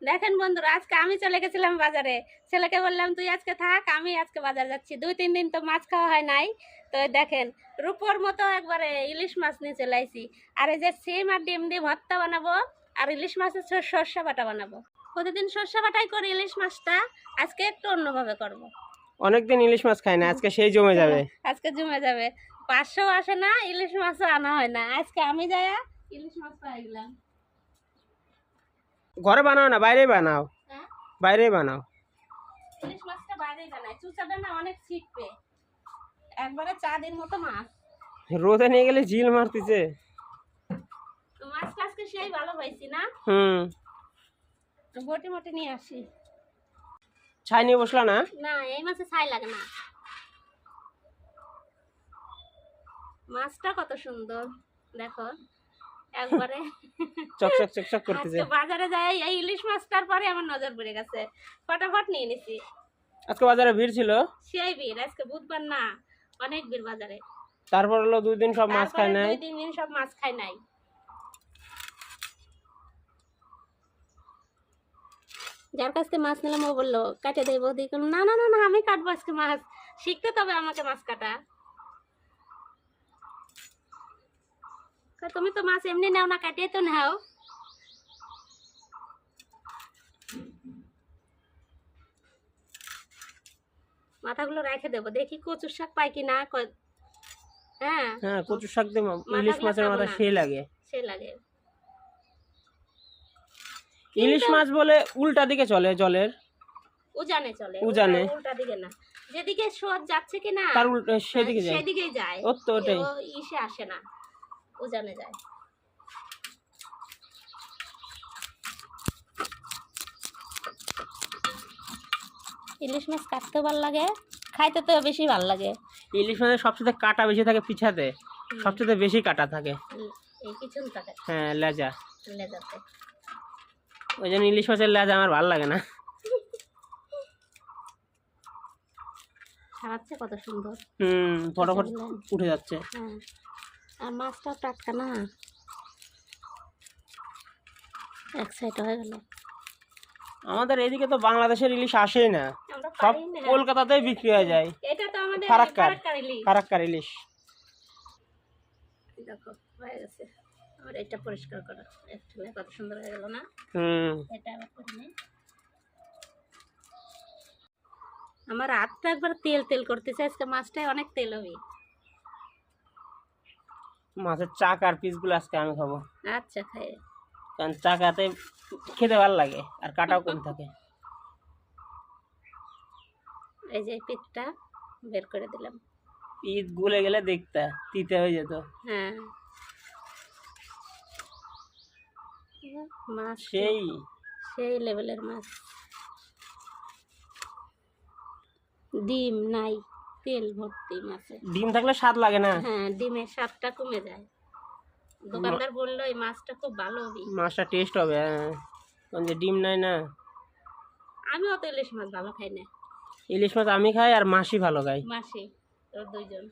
দেখেন বন্ধুরা, আজকে আমি চলে গেছিলাম বাজারে। ছেলেকে বললাম তুই আজকে থাক, আমি আজকে বাজার যাচ্ছি। 2-3 দিন তো মাছ খাওয়া হয় নাই। তো দেখেন, রূপোর মতো একবারে ইলিশ মাছ নিয়ে চলে আইছি। আর এই যে সিম আর ডিম দিয়ে ভর্তা বানাবো, আর ইলিশ মাছের সর্ষে বাটা বানাবো। প্রতিদিন সর্ষে বাটাই করি ইলিশ মাছটা, আজকে একটু অন্যভাবে করব। অনেকদিন ইলিশ মাছ খাই না, আজকে সেই জমে যাবে। আজকে জমে যাবে। 500 আসে না, ইলিশ মাছও আনা হয় না। আজকে আমি যাইয়া ইলিশ মাছ পাই গেলাম। ঘরে বানাও না, বাইরে বানাও। হ্যাঁ, বাইরে বানাও। ইলিশ মাছটা বাইরেই বানাই, চুচাটা না অনেক ছিটবে। একবারে 4 দিন মতো মাছ। রোদে নিয়ে গেলে ঝিল মারতেছে। মাছটা আজকে সেই ভালো পাইছি না, বটি মটি নিয়ে আসি। ছাই নিয়ে বসলা না? না, এই মাছে ছাই লাগে না। মাছটা কত সুন্দর দেখো, একবারে চকচক চকচক করতেছে। আজকে বাজারে যাই, এই ইলিশ মাছটার পরে আমার নজর পড়ে গেছে, ফটাফট নিয়ে নিছি। আজকে বাজারে ভিড় ছিল। সেই ভিড়, আজকে বুধবার না, অনেক ভিড় বাজারে। তারপর হলো 2 দিন সব মাছ খায় নাই। 2-3 দিন সব মাছ খাই নাই। যার কাছ থেকে মাছ নিলাম ও বললো কাটে দেবো, দিয়ে না না না না, আমি কাটবো আজকে মাছ, শিখতে তবে আমাকে মাছ কাটা। তুমি তো মাছ এমনি নাও না, কাটিয়ে তো নাও। মাথাগুলো রেখে দেবো, দেখি কচুর শাক পাই কিনা। হ্যাঁ হ্যাঁ, কচু শাক দিয়ে ইলিশ মাছের মাথা সেই লাগে। সে লাগে। ইলিশ মাছ বলে উল্টা দিকে চলে, জলের উজানে চলে, উজানে। উল্টা দিকে না, যেদিকে স্রোত যাচ্ছে কিনা তার উল্টা সেদিকে যায়। সেদিকেই যায়। ও তো ওটাই। ইসে আসে না, উজানে যায়। ইলিশ মাছ কাটতে ভালো লাগে, খাইতে তো বেশি ভালো লাগে। ইলিশ মাছের সবচেয়ে কাটা বেশি থাকে পিছাতে, সবচেয়ে বেশি কাটা থাকে। এই পিছন থাকে। হ্যাঁ, লেজা। লেজাতে ওই জন্য ইলিশ মাছের লেজা আমার ভালো লাগে না। ছাড়াচ্ছে কত সুন্দর। ফটাফট উঠে যাচ্ছে। হ্যাঁ, আর মাছটাও টাটকা না, এক সাইড হয়ে গেল। আমাদের এদিকে তো বাংলাদেশের ইলিশ আসেই না, সব কলকাতাতেই বিক্রি হয়ে যায়। এটা তো আমাদের ফারাক্কার ইলিশ। দেখো হয়ে গেছে, আর এটা পরিষ্কার করা একটা কত সুন্দর হয়ে গেল না। এটা আবার করে নিই। আমার হাতটা একবার তেল তেল করতেছে, আজকে মাছটাই অনেক তেল হবে। মাছের চাকার পিসগুলো আজকে আমি খাবো। আচ্ছা, খাই। কারণ চাকাতে খেতে ভালো লাগে আর কাটাও কম থাকে। এই যে পিঠটা বের করে দিলাম। পিঠ গুলে গেলে দেখতে তিতে হয়ে যেত। হ্যাঁ, মাছ সেই সেই লেভেলের মাছ। ডিম নাই, তেল ভর্তি মাছে। ডিম থাকলে স্বাদ লাগে না। হ্যাঁ, ডিমের স্বাদটা কমে যায়। দোকানদার বললো এই মাছটা খুব ভালো হবে, মাছটা টেস্ট হবে। হ্যাঁ, কারণ যে ডিম নাই না। আমি অত ইলিশ মাছ ভালো খাই না। ইলিশ মাছ আমি খাই আর মাসি ভালো খাই। মাসি, তোর দুইজন।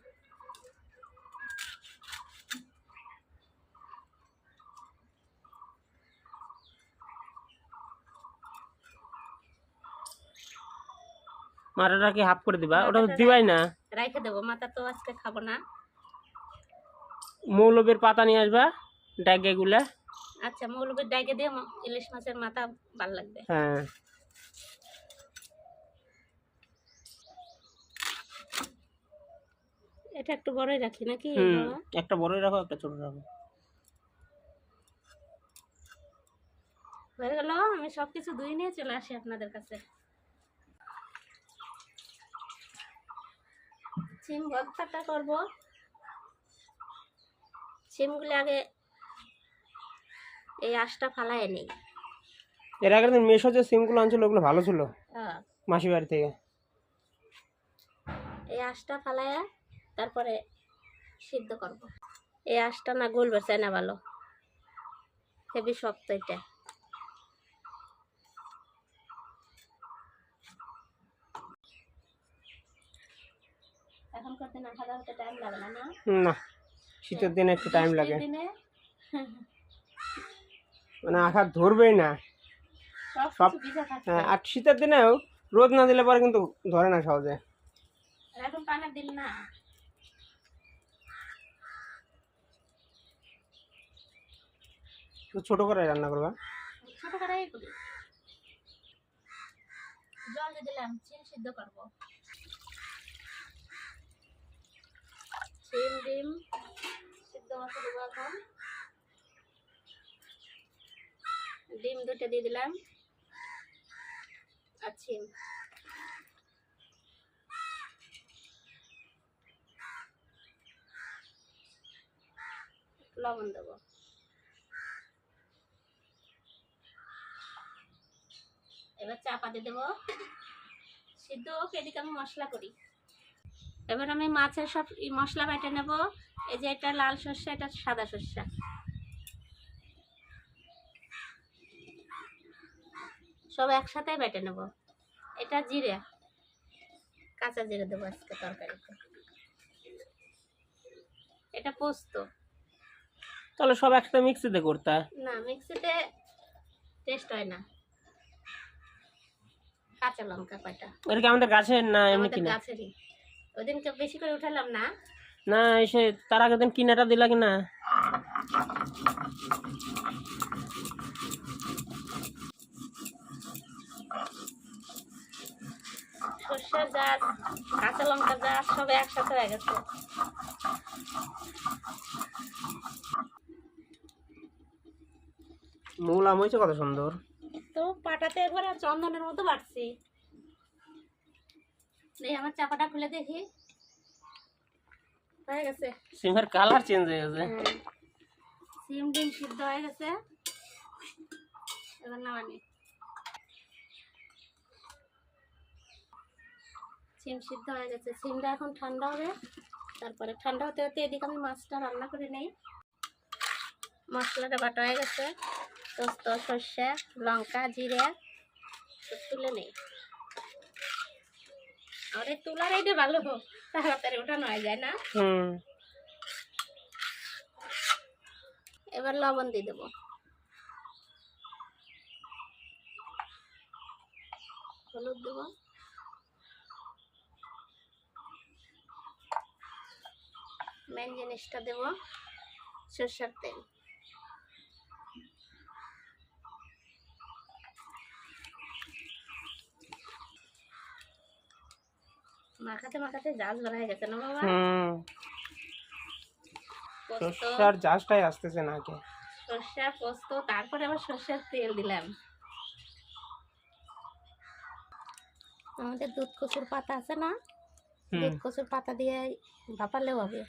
মাথাটা কি হাফ করে দিবা? ওটা তো দিবাই না। রাইখে দেবো, মাথা তো আজকে খাবো না। মৌলবের পাতা নিয়ে আসবা, ডাইগে গুলা। আচ্ছা, মৌলবীর ডাইকে দিয়ে ইলিশ মাছের মাথা ভালো লাগবে। হ্যাঁ, এটা একটু বড়ই রাখি নাকি? একটা বড়ই রাখো, একটা ছোট রাখো। হয়ে গেল, আমি সবকিছু ধুয়ে নিয়ে চলে আসি আপনাদের কাছে। সিম ভর্তাটা করব। সিমগুলো আগে এই আঁশটা ফালাই নেই। এর আগের দিন মেশো যে সিমগুলো আনছিল ওগুলো ভালো ছিল, মাসি বাড়ি থেকে। এই আঁশটা ফালাইয়া তারপরে সিদ্ধ করব। এই আঁশটা না গলবে চাই না, ভালো হেভি শক্ত এটা। এখনকার দিনে আঠা ধরতে টাইম লাগে না। না, শীতের দিনে একটু টাইম লাগে, মানে আঠা ধরবেই না। সব কিছু ভিজা থাকবে। হ্যাঁ, আর শীতের দিনেও রোদ না দিলে পরে কিন্তু ধরে না সহজে। এখন পানি দিল না। তো ছোট করে রান্না করবা। ছোট কড়াই করি। জল দিয়ে দিলাম, চিন সিদ্ধ করবো। চিন ডিম সিদ্ধ মতো দেবো এখন। ডিম দুটো দিয়ে দিলাম আর চিন। লবণ দেবো। এবার চাপা দিয়ে দেবো, সিদ্ধ হোক, এদিকে আমি মশলা করি। এবার আমি মাছের সব মশলা বেটে নেব। এই যে এটা লাল সর্ষে, এটা সাদা সর্ষে, সব একসাথে বেটে নেব। এটা জিরে, কাঁচা জিরে দেবো আজকে তরকারিতে। এটা পোস্ত। তাহলে সব একটা মিক্সিতে করতে হয়। না, মিক্সিতে টেস্ট হয় না। কাঁচা লঙ্কা কয়টা, এটা কি আমাদের গাছের না এমনি আমাদের কিনা? গাছেরই। ওইদিনকে বেশি করে উঠালাম না। না এসে তার আগের দিন কিনাটা দিলা কিনা? সর্ষের গাছ, কাঁচা লঙ্কার গাছ সব একসাথে হয়ে গেছে। মূল আম হয়েছে কত সুন্দর। তো পাটাতে একবারে চন্দনের মতো বাড়ছি। এই আমার চাপাটা খুলে দেখি, হয়ে গেছে। সিমের কালার চেঞ্জ হয়ে গেছে। সিম ডিম সিদ্ধ হয়ে গেছে। এবার নামানি। সিম সিদ্ধ হয়ে গেছে, সিমটা এখন ঠান্ডা হবে। তারপরে ঠান্ডা হতে হতে এদিকে আমি মাছটা রান্না করে নেই। মশলাটা বাটা হয়ে গেছে, পোস্ত, সর্ষে, লঙ্কা, জিরে সব তুলে নেই। আর এই তুলার এইটা ভালো, তাড়াতাড়ি ওঠানো হয়ে যায় না। এবার লবণ দিয়ে দেবো, হলুদ দেবো, মেন জিনিসটা দেবো সরষের তেল। মাখাতে মাখাতে জাজ বার হয়ে গেছে না বাবা? পোস্ত, সর্ষার জাজটাই আসতেছে নাকি? সর্ষে, পোস্ত, তারপরে আবার সর্ষের তেল দিলাম। আমাদের দুধ কচুর পাতা আছে না, দুধ কচুর পাতা দিয়ে ভাপালেও হবে।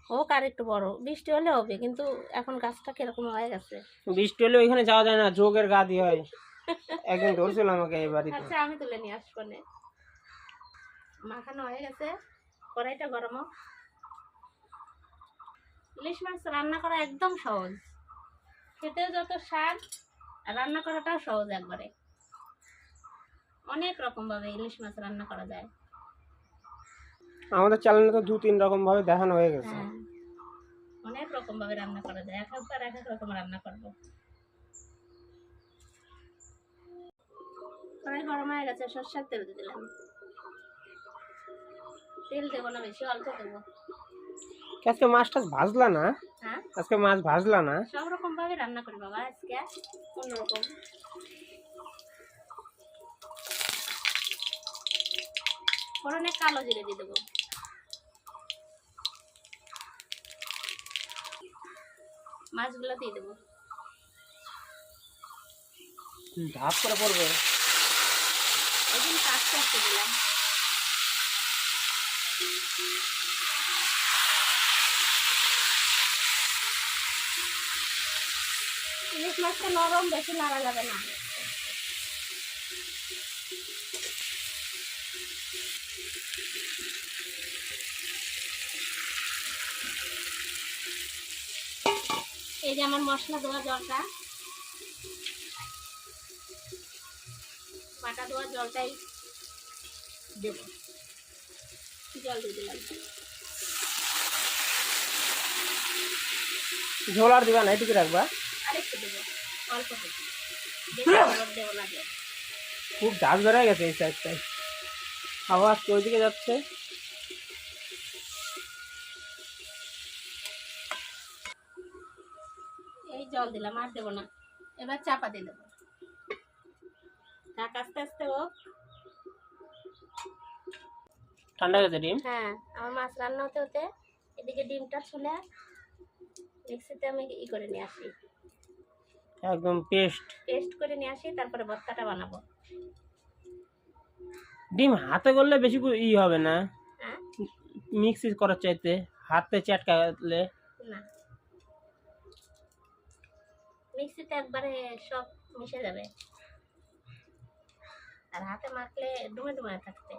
হোক আর একটু বড়, বৃষ্টি হলে হবে, কিন্তু এখন গাছটা কিরকম হয়ে গেছে। বৃষ্টি হলে ওইখানে যাওয়া যায় না, যোগের গা দিয়ে হয়। একদিন ধরছিল আমাকে এই বাড়িতে। আচ্ছা আমি তুলে নিয়ে আসবো নে। মাখানো হয়ে গেছে, কড়াইটা গরম হোক। ইলিশ মাছ রান্না করা একদম সহজ, খেতেও যত স্বাদ, আর রান্না করাটাও সহজ একবারে। অনেক রকম ভাবে ইলিশ মাছ রান্না করা যায়। আমাদের চ্যানেলে তো 2-3 রকম ভাবে দেখানো হয়ে গেছে। হ্যাঁ, অনেক রকম ভাবে রান্না করা যায়, এক একবার এক এক রকম রান্না করবো। কড়াই গরম হয়ে গেছে, সরষের তেল দিয়ে দিলাম। তেল দেবো না বেশি, অল্প দেবো। আজকে মাছটা ভাজলা না? হ্যাঁ, আজকে মাছ ভাজলা না? সব রকম ভাবে রান্না করি বাবা, আজকে অন্যরকম। ফোড়নে কালো জিরে দিয়ে দেবো, মাছগুলো দিয়ে দেবো। ধাপ করে পড়বে। ওই জন্য কাজ করতে দিলাম। ইলিশ মাছটা নরম, বেশি নাড়া যাবে না। এই যে আমার মশলা দেওয়া জলটা, বাটা দেওয়া জলটাই দেব। জল দিয়ে দিলাম। ঝোল আর দিবা না, এটুকু রাখবা? আরেকটু দেবো, অল্প দেবো। বেশি জোর দেবো না যে। খুব ঝাঁজ বেড়ে গেছে এই সাইডটায়, হাওয়া আজকে ওইদিকে যাচ্ছে। এই জল দিলাম, আর দেবো না। এবার চাপা দিয়ে দেবো, থাক আস্তে আস্তে হোক। ঠান্ডা গেছে ডিম। হ্যাঁ, আমার মাছ রান্না হতে হতে এদিকে ডিমটা ছুলে মিক্সিতে আমি করে নিয়ে আসি, একদম পেস্ট করে নিয়ে আসি, তারপরে ভর্তাটা বানাবো। ডিম হাতে করলে বেশি হবে না, হ্যাঁ মিক্সি করার চাইতে হাতে চটকালে না, মিক্সিতে একবারে সব মিশে যাবে, আর হাতে মাখলে ডুমে ডুমে থাকবে।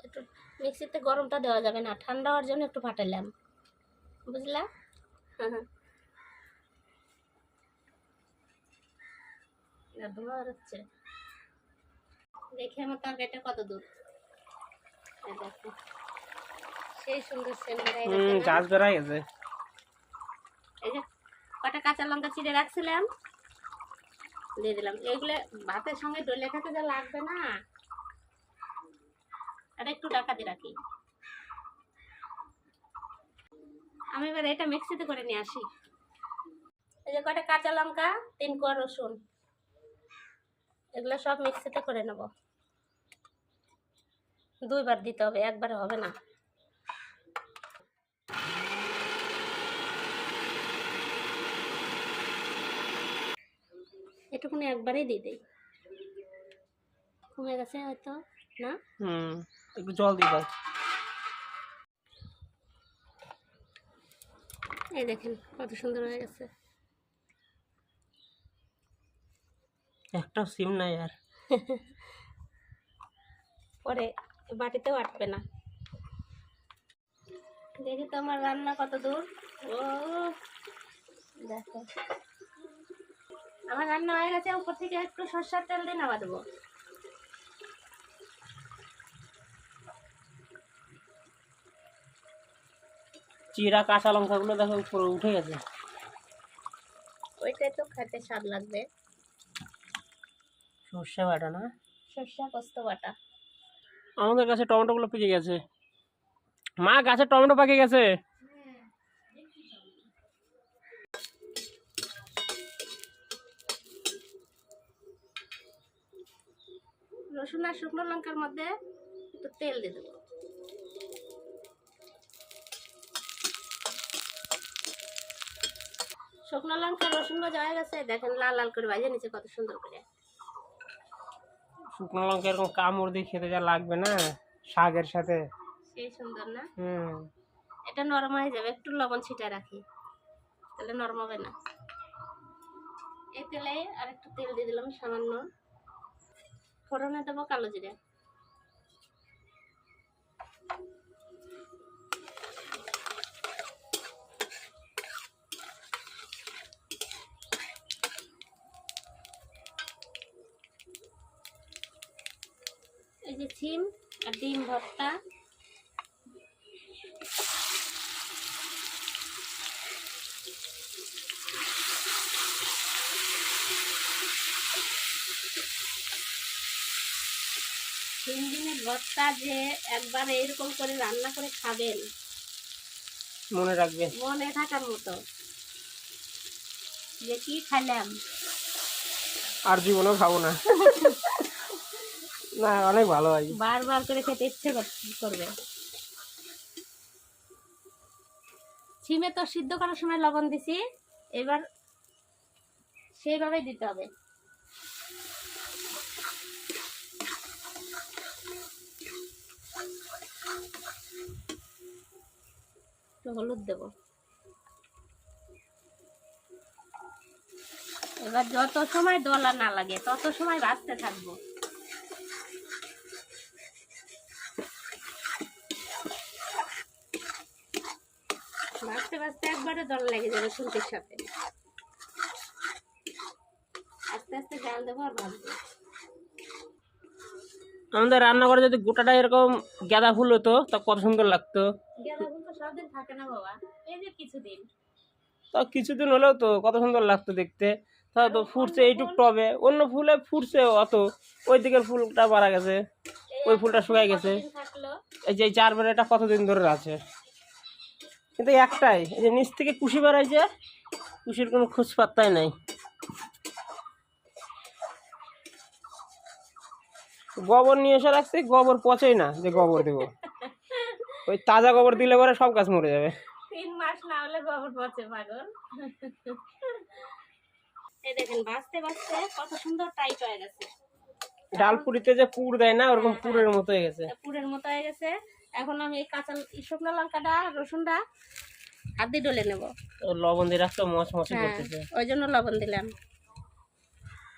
একটু মিক্সিতে গরমটা দেওয়া যাবে না, ঠান্ডা হওয়ার জন্য একটু ফাটাইলাম, বুঝলা? ধোঁয়া হচ্ছে, দেখে আমার তরকারিটা কত দূর। এই দেখো, সেই সুন্দর সেন্ট বেরিয়ে গেছে না? গাছ বেড়াই গেছে। এই যে কটা কাঁচা লঙ্কা চিড়ে রাখছিলাম, দিয়ে দিলাম। এগুলো ভাতের সঙ্গে ডলে খেতে যা লাগবে না, আর একটু ডাকাতে রাখি। আমি এবার এটা মিক্সিতে করে নিয়ে আসি। এই যে কটা কাঁচা লঙ্কা, 3 কোয়া রসুন, এগুলো সব মিক্সিতে করে নেব। 2 বার দিতে হবে, একবারে হবে না। এটুকুনি একবারেই দিয়ে দিই, কমে গেছে হয়তো না। একটু জল দিয়ে দাও। এই দেখেন কত সুন্দর হয়ে গেছে। একটা সিম নাই আর। পরে বাটিতেও আটবে না। দেখি তো আমার রান্না কত দূর। ও দেখো, আমার রান্না হয়ে গেছে। উপর থেকে একটু সরষের তেল দিয়ে নামা দেবো। চিরা কাঁচা লঙ্কাগুলো দেখো উপরে উঠে গেছে। ওইটাই তো খেতে স্বাদ লাগবে। সর্ষে বাটা না, সরষা পোস্ত বাটা। আমাদের কাছে টমেটোগুলো পেকে গেছে। মা, গাছের টমেটো পেকে গেছে। রসুন আর শুকনো লঙ্কার মধ্যে একটু তেল দিয়ে দেবো। শুকনো লঙ্কা রসুন ভাজা হয়ে গেছে, দেখেন লাল লাল করে ভাজে নিচে কত সুন্দর করে। শুকনো লঙ্কা এরকম কামড় দিয়ে খেতে যা লাগবে না শাকের সাথে, সেই সুন্দর না? হুম। এটা নরম হয়ে যাবে, একটু লবণ ছিটায় রাখি, তাহলে নরম হবে না। এই তেলে আর একটু তেল দিয়ে দিলাম সামান্য। ফোড়নে দেবো কালো জিরে, এই যে সিম আর ডিম ভর্তা, সিম ডিমের ভর্তা যে একবার এরকম করে রান্না করে খাবেন, মনে রাখবে, মনে থাকার মতো যে কি খাইলাম। আর জীবনেও খাবো না। না, অনেক ভালো হয়, বারবার করে খেতে ইচ্ছে করবে। সিমে তো সিদ্ধ করার সময় লবণ দিছি, এবার সেইভাবেই দিতে হবে। একটু হলুদ দেব। এবার যত সময় দলা না লাগে তত সময় ভাজতে থাকবো। ভাজতে ভাজতে একবারে দলা লেগে যাবে শুনতির সাথে। আস্তে আস্তে জাল দেবো আর ভাজবো। আমাদের রান্নাঘরে যদি গোটাটা এরকম গাঁদা ফুল হতো তা কত সুন্দর লাগতো। গাঁদা ফুল তো সবদিন থাকে না বাবা, এই যে কিছুদিন। তা কিছুদিন হলেও তো কত সুন্দর লাগতো দেখতে। তা তো ফুটছে এইটুক টবে, অন্য ফুলে ফুটছে অত, ওই দিকের ফুলটা মারা গেছে, ওই ফুলটা শুকাই গেছে। থাকলো এই যে এই চার বেড়াটা কতদিন ধরে আছে, কিন্তু একটাই এই যে নিচ থেকে কুশি বেড়াইছে, কুশির কোনো খোঁজ পাত্তাই নাই। গোবর নিয়ে এসে রাখছি, গোবর পচেই না যে গোবর দেবো, ওই তাজা গোবর দিলে পরে সব গাছ মরে যাবে। 3 মাস না হলে গোবর পচে পাগল। এই দেখেন বাঁচতে বাঁচতে কত সুন্দর টাইট হয়ে গেছে। ডাল পুরিতে যে পুর দেয় না, ওরকম পুরের মতো হয়ে গেছে, পুরের মতো হয়ে গেছে। এখন আমি এই কাঁচা শুকনো লঙ্কাটা রসুনটা হাত দিয়ে ডলে নেবো। লবণ দিয়ে রাখতে মচমচে করতেছে, ওই জন্য লবণ দিলাম।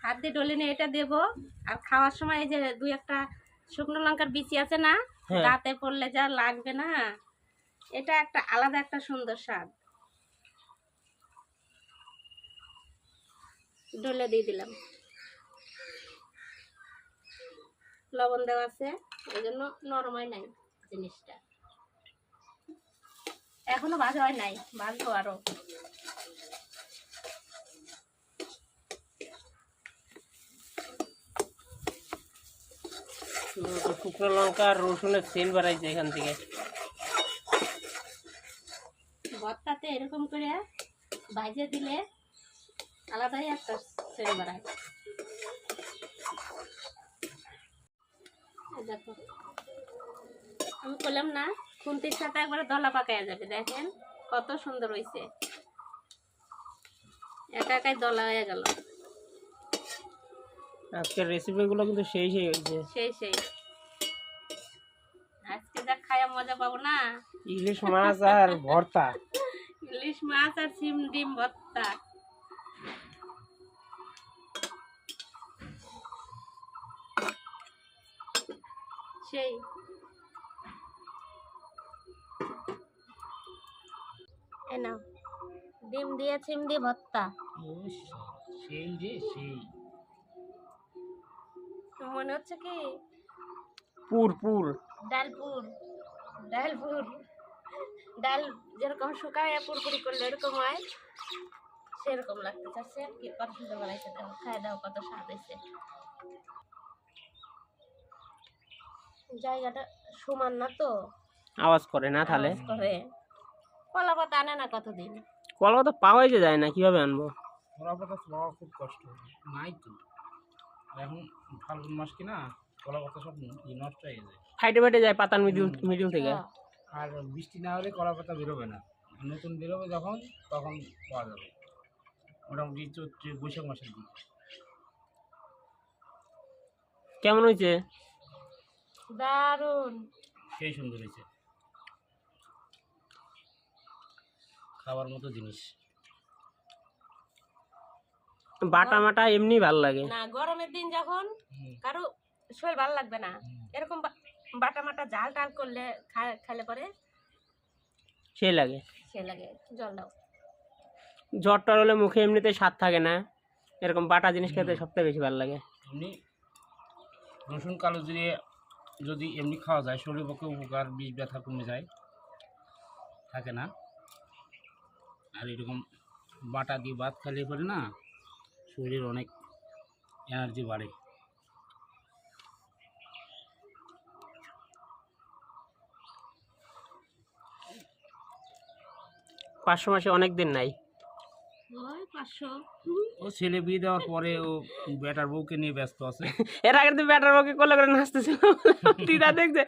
হাত দিয়ে ডলে নিয়ে এটা দেবো। আর খাওয়ার সময় এই যে 2-1টা শুকনো লঙ্কার বিচি আছে না, দাঁতে পড়লে যা লাগবে না, এটা একটা আলাদা একটা সুন্দর স্বাদ। ডলে দিয়ে দিলাম, লবণ দেওয়া আছে ওই জন্য নরম হয় নাই জিনিসটা। এখনো ভাজা হয় নাই, ভাজবো আরো। শুকনো লঙ্কা আর রসুনের সেন্ট বাড়াইছে এখান থেকে। ভর্তাতে এরকম করে ভাজে দিলে আলাদাই একটা সেন্ট বাড়ায়। দেখো আমি বললাম না, খুন্তির সাথে একবারে দলা পাকায়া যাবে। দেখেন কত সুন্দর হয়েছে, একা একাই দলা হয়ে গেল। আজকের রেসিপিগুলো কিন্তু সেই সেই হয়েছে, সেই আজকে যা খায়া মজা পাবো না। ইলিশ মাছ আর ভর্তা, ইলিশ মাছ আর সিম ডিম ভর্তা। সেই এই নাও ডিম দিয়ে সিম দিয়ে ভর্তা। সেই যে সেই মনে হচ্ছে কি পুর পুর ডালপুর, ডালপুর ডাল যেরকম শুকায় পুরপুরি করলে এরকম হয়, সেরকম লাগতে চাচ্ছে। কি কত সুন্দর বানাইছে, দেখো খাই দাও কত স্বাদ হয়েছে। জায়গাটা সমান না তো, আওয়াজ করে না, তাহলে আওয়াজ করে। কলা পাতা আনে না কতদিন, কলা তো পাওয়াই যে যায় না, কিভাবে আনবো? কলা পাতা পাওয়া খুব কষ্ট, নাই তো। এখন ফাল্গুন মাস কিনা, কলা পাতা সব নষ্ট হয়ে যায়, ফাইটে ফাইটে যায় পাতার মিডিল মিডিল থেকে। আর বৃষ্টি না হলে কলা পাতা বেরোবে না, নতুন বেরোবে যখন তখন পাওয়া যাবে, মোটামুটি চৈত্র বৈশাখ মাসের দিকে। কেমন হয়েছে? দারুন, সেই সুন্দর হয়েছে, খাবার মতো জিনিস। বাটা মাটা এমনি ভাল লাগে না গরমের দিন যখন কারো শরীর ভালো লাগবে না, এরকম বাটা মাটা ঝাল টাল করলে খেলে পরে সেই লাগে, সে লাগে। জল দাও। জ্বর টর হলে মুখে এমনিতে স্বাদ থাকে না, এরকম বাটা জিনিস খেতে সবথেকে বেশি ভালো লাগে। এমনি রসুন কালো জিরে যদি এমনি খাওয়া যায় শরীরের পক্ষে উপকার, বিষ ব্যথা কমে যায়, থাকে না। আর এরকম বাটা দিয়ে ভাত খেলে পরে না শরীরের অনেক এনার্জি বাড়ে। পাঁচশো মাসে অনেক দিন নাই, ওই 500। ও ছেলে বিয়ে দেওয়ার পরে ও বেটার বউকে নিয়ে ব্যস্ত আছে। এর আগে তো ব্যাটার বকে কোলে করে নাচতেছিল, দিদা দেখছে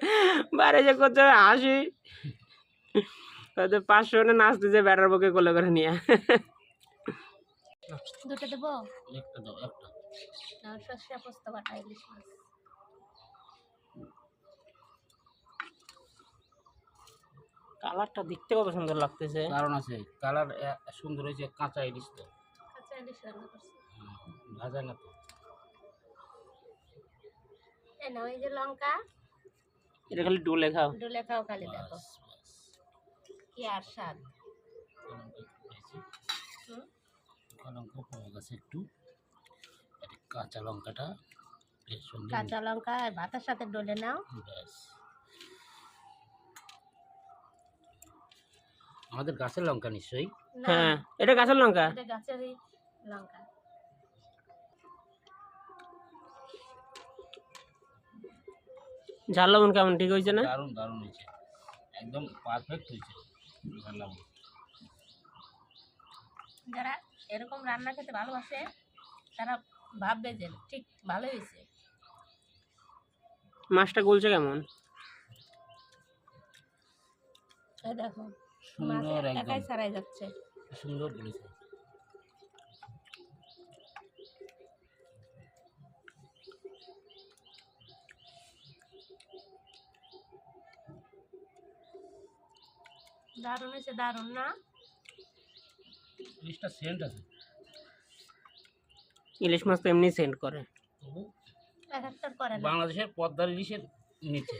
বাইরে যে করছে হাসি, 500 নাচতেছে ব্যাটার বকে কোলে করে নিয়ে। দুটো দেবো, একটা দাও, একটা। না সর্ষে পোস্ত বাটা ইলিশ মাছ। কালারটা দেখতে কত সুন্দর লাগতেছে, কারণ আছে, কালার সুন্দর হয়েছে, কাঁচা ইলিশ তো, কাঁচা ইলিশ রান্না করছি। ভাজা না তো। এই নাও এই যে লঙ্কা, এটা খালি ডোলে খাও, ডলে খাও খালি, দেখো কি আর স্বাদ। লঙ্কা পাওয়া গেছে একটু, কাঁচা লঙ্কাটা এর সঙ্গে কাঁচা লঙ্কা আর ভাতের সাথে ডলে নাও। ব্যাস। আমাদের গাছের লঙ্কা নিশ্চয়ই। না, হ্যাঁ এটা গাছের লঙ্কা। এটা গাছেরই লঙ্কা। ঝাল লবণ কেমন, ঠিক হয়েছে না? দারুণ দারুণ হয়েছে, একদম পারফেক্ট হয়েছে ঝাল লবণ। যারা এরকম রান্না খেতে ভালোবাসে তারা ভাববে যে ঠিক ভালো হয়েছে। মাছটা গলছে কেমন? এই দেখো সুন্দর, মাছ একদম একাই ছাড়াই যাচ্ছে। সুন্দর বলেছে। দারুণ হয়েছে, দারুণ না? ইলিশটা সেন্ট আছে, ইলিশ মাছ তো এমনি সেন্ড করে। তবু এক একটার করে না। বাংলাদেশের পদ্মার ইলিশের নিচে।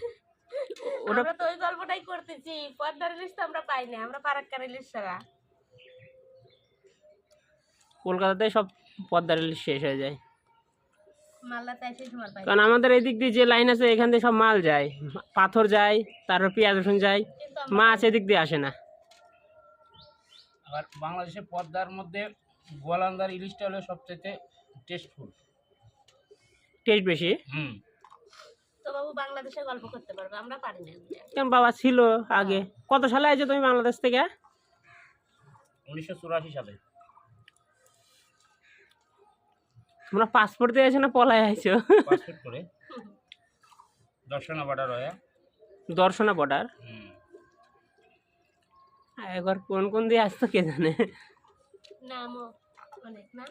ওটা আমরা তো ওই গল্পটাই করতেছি, পদ্মার ইলিশ তো আমরা পাই না, আমরা ফারাক্কার ইলিশ ছাড়া। কলকাতাতে সব পদ্মার ইলিশ শেষ হয়ে যায়, মালদাতে এসে তোমার পাই। কারণ আমাদের এই দিক দিয়ে যে লাইন আছে এখান থেকে সব মাল যায়, পাথর যায়, তারপর পেঁয়াজ রসুন যায়, কিন্তু আমরা মাছ এদিক দিয়ে আসে না। আবার বাংলাদেশের পদ্মার মধ্যে গোয়ালন্দার ইলিশটা হলো সবচেয়ে টেস্টফুল। টেস্ট বেশি। তো বাবু বাংলাদেশের গল্প করতে পারবে, আমরা পারি না। কেন বাবা ছিল আগে। কত সালে আইছো তুমি বাংলাদেশ থেকে? 1984 সালে। তোমরা পাসপোর্ট দিয়ে আইছো না পলায় আইছো? পাসপোর্ট করে দর্শনা বর্ডার হয়ে। দর্শনা বর্ডার। একবার কোন কোন দিয়ে আসতো কে জানে। নামও অনেক না।